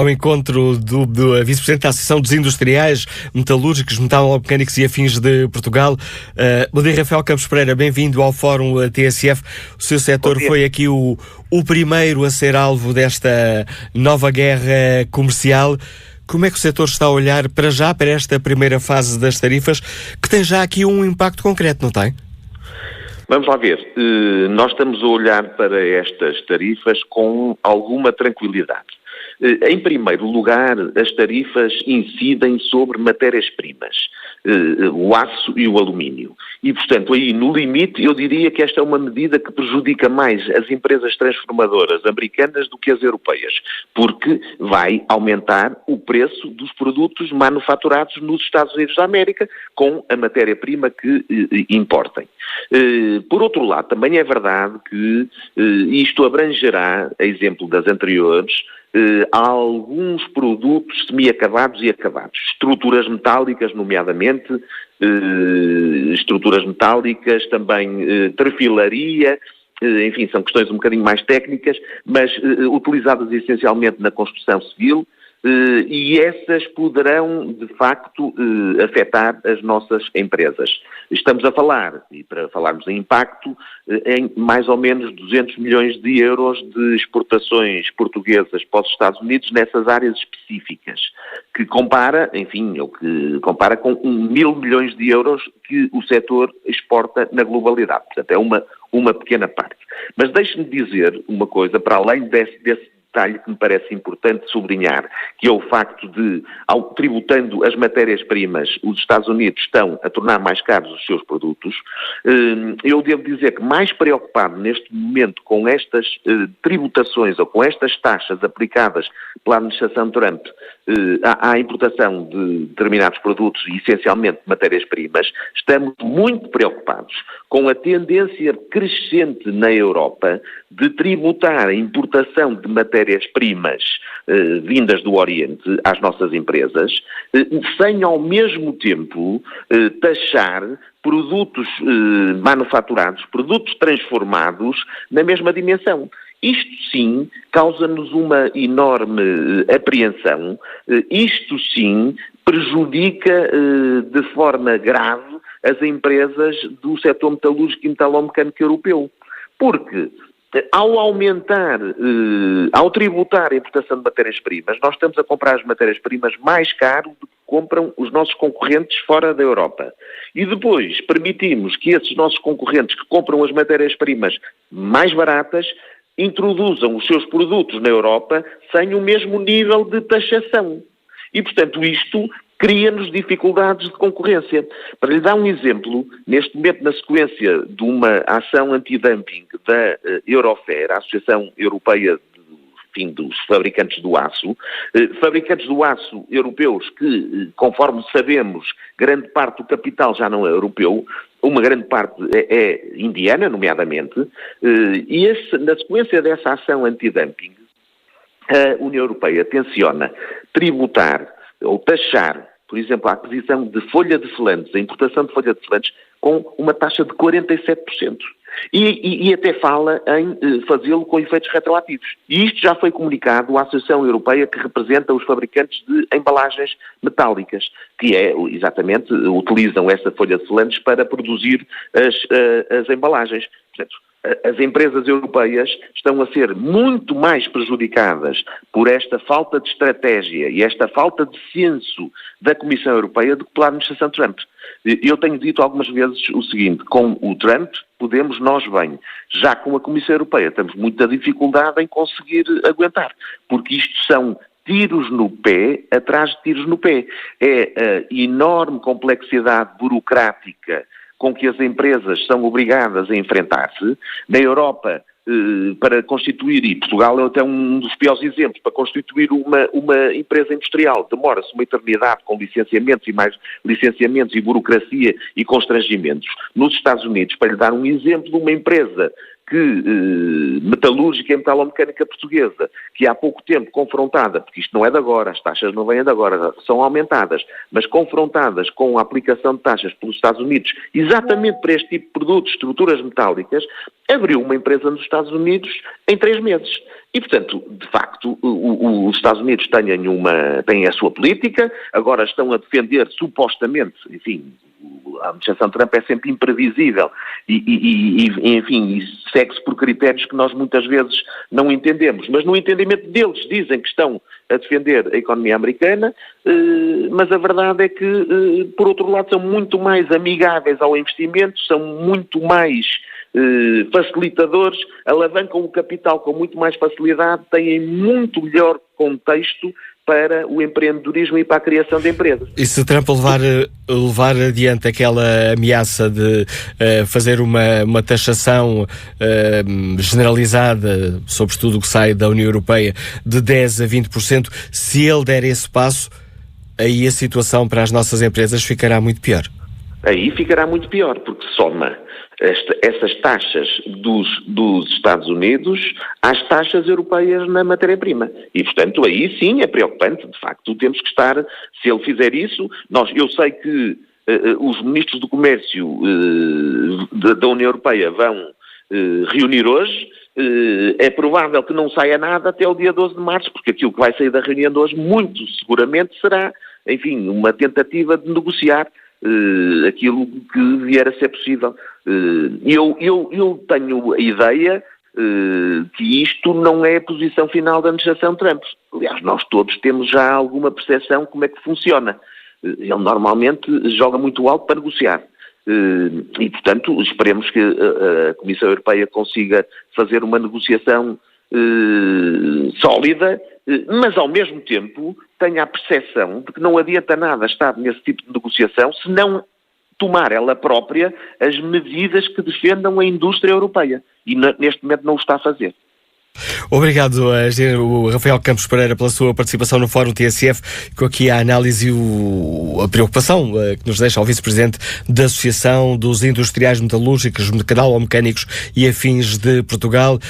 Ao encontro do Vice-Presidente da Associação dos Industriais, Metalúrgicos, Metalomecânicos e Afins de Portugal. Bom dia, Rafael Campos Pereira, bem-vindo ao Fórum TSF. O seu setor foi aqui o primeiro a ser alvo desta nova guerra comercial. Como é que o setor está a olhar para esta primeira fase das tarifas, que tem já aqui um impacto concreto, não tem? Vamos lá ver. Nós estamos a olhar para estas tarifas com alguma tranquilidade. Em primeiro lugar, as tarifas incidem sobre matérias-primas, o aço e o alumínio. E, portanto, aí, no limite, eu diria que esta é uma medida que prejudica mais as empresas transformadoras americanas do que as europeias, porque vai aumentar o preço dos produtos manufaturados nos Estados Unidos da América com a matéria-prima que importem. Por outro lado, também é verdade que isto abrangerá, a exemplo das anteriores, alguns produtos semi-acabados e acabados. Estruturas metálicas, nomeadamente, estruturas metálicas, também trefilaria, enfim, são questões um bocadinho mais técnicas, mas utilizadas essencialmente na construção civil, e essas poderão, de facto, afetar as nossas empresas. Estamos a falar, e para falarmos em impacto, em mais ou menos 200 milhões de euros de exportações portuguesas para os Estados Unidos nessas áreas específicas, que compara, enfim, ou que compara com 1.000 milhões de euros que o setor exporta na globalidade. Portanto, é uma pequena parte. Mas deixe-me dizer uma coisa, para além desse detalhe que me parece importante sublinhar, que é o facto de, tributando as matérias-primas, os Estados Unidos estão a tornar mais caros os seus produtos. Eu devo dizer que mais preocupado neste momento com estas tributações ou com estas taxas aplicadas pela administração Trump à importação de determinados produtos e essencialmente matérias-primas, estamos muito preocupados com a tendência crescente na Europa de tributar a importação de matérias-primas vindas do Oriente às nossas empresas, sem ao mesmo tempo taxar produtos manufaturados, produtos transformados na mesma dimensão. Isto sim causa-nos uma enorme apreensão, isto sim prejudica de forma grave as empresas do setor metalúrgico e metalomecânico europeu, porque ao tributar a importação de matérias-primas, nós estamos a comprar as matérias-primas mais caro do que compram os nossos concorrentes fora da Europa. E depois permitimos que esses nossos concorrentes que compram as matérias-primas mais baratas introduzam os seus produtos na Europa sem o mesmo nível de taxação. E, portanto, isto cria-nos dificuldades de concorrência. Para lhe dar um exemplo, neste momento, na sequência de uma ação antidumping da Eurofer, a Associação Europeia dos fabricantes do aço europeus que, conforme sabemos, grande parte do capital já não é europeu, uma grande parte é indiana, nomeadamente, e na sequência dessa ação antidumping, a União Europeia tenciona tributar ou taxar, por exemplo, a aquisição de folha de selantes, a importação de folha de selantes, com uma taxa de 47%. E até fala em fazê-lo com efeitos retroativos. E isto já foi comunicado à Associação Europeia que representa os fabricantes de embalagens metálicas, que exatamente, utilizam essa folha de selantes para produzir as embalagens. Portanto, as empresas europeias estão a ser muito mais prejudicadas por esta falta de estratégia e esta falta de senso da Comissão Europeia do que pela administração Trump. Eu tenho dito algumas vezes o seguinte: com o Trump podemos nós bem, já com a Comissão Europeia temos muita dificuldade em conseguir aguentar, porque isto são tiros no pé atrás de tiros no pé. É a enorme complexidade burocrática com que as empresas são obrigadas a enfrentar-se. Na Europa, para constituir, e Portugal é até um dos piores exemplos, para constituir uma empresa industrial demora-se uma eternidade com licenciamentos e mais licenciamentos e burocracia e constrangimentos. Nos Estados Unidos, para lhe dar um exemplo, uma empresa metalúrgica e metalomecânica portuguesa, que há pouco tempo confrontada, porque isto não é de agora, as taxas não vêm de agora, são aumentadas, mas confrontadas com a aplicação de taxas pelos Estados Unidos, exatamente para este tipo de produtos, estruturas metálicas, abriu uma empresa nos Estados Unidos em 3 meses. E, portanto, de facto, os Estados Unidos têm a sua política, agora estão a defender, supostamente, enfim, a administração Trump é sempre imprevisível enfim, segue-se por critérios que nós muitas vezes não entendemos. Mas no entendimento deles dizem que estão a defender a economia americana, mas a verdade é que, por outro lado, são muito mais amigáveis ao investimento, são muito mais facilitadores, alavancam o capital com muito mais facilidade, têm muito melhor contexto para o empreendedorismo e para a criação de empresas. E se Trump levar adiante aquela ameaça de fazer uma taxação generalizada sobre tudo o que sai da União Europeia de 10% a 20%, se ele der esse passo, aí a situação para as nossas empresas ficará muito pior. Aí ficará muito pior, porque soma essas taxas dos Estados Unidos às taxas europeias na matéria-prima. E, portanto, aí sim é preocupante. De facto, temos que estar, se ele fizer isso, eu sei que os ministros do Comércio da União Europeia vão reunir hoje. É provável que não saia nada até o dia 12 de março, porque aquilo que vai sair da reunião de hoje, muito seguramente, será, enfim, uma tentativa de negociar aquilo que vier a ser possível. Eu tenho a ideia que isto não é a posição final da administração Trump. Aliás, nós todos temos já alguma percepção como é que funciona. Ele normalmente joga muito alto para negociar. E, portanto, esperemos que a Comissão Europeia consiga fazer uma negociação sólida, mas ao mesmo tempo tenha a percepção de que não adianta nada estar nesse tipo de negociação se não tomar ela própria as medidas que defendam a indústria europeia. E neste momento não o está a fazer. Obrigado, o Rafael Campos Pereira, pela sua participação no Fórum TSF, com aqui a análise e a preocupação que nos deixa o vice-presidente da Associação dos Industriais Metalúrgicos, Mecanal-Mecânicos e Afins de Portugal.